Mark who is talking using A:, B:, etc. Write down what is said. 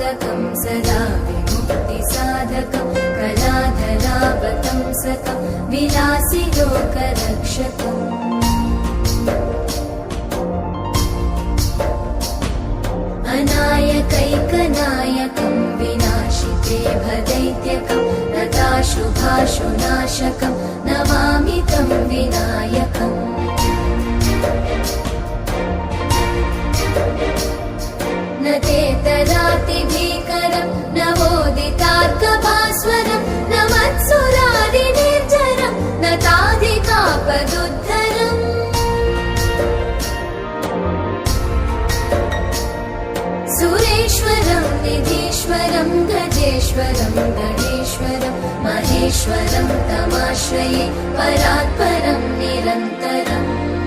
A: पालकं सदा विमुक्तिसाधकं कलाधरावतंसकं विलासि लोकरक्षकम् अनायकैकनायकं विनाशिते भदैत्यकं नताशुभाशुनाशकं नमामि तं विनायकम् न तेतरातिभीकरं नवोदितार्कभास्वरं न मत्सुरादिनिर्जरं न ताधिकापदुद्धरम् सुरेश्वरं निधीश्वरं गजेश्वरं गणेश्वरं महेश्वरं तमाश्रये परात्परं निरन्तरम्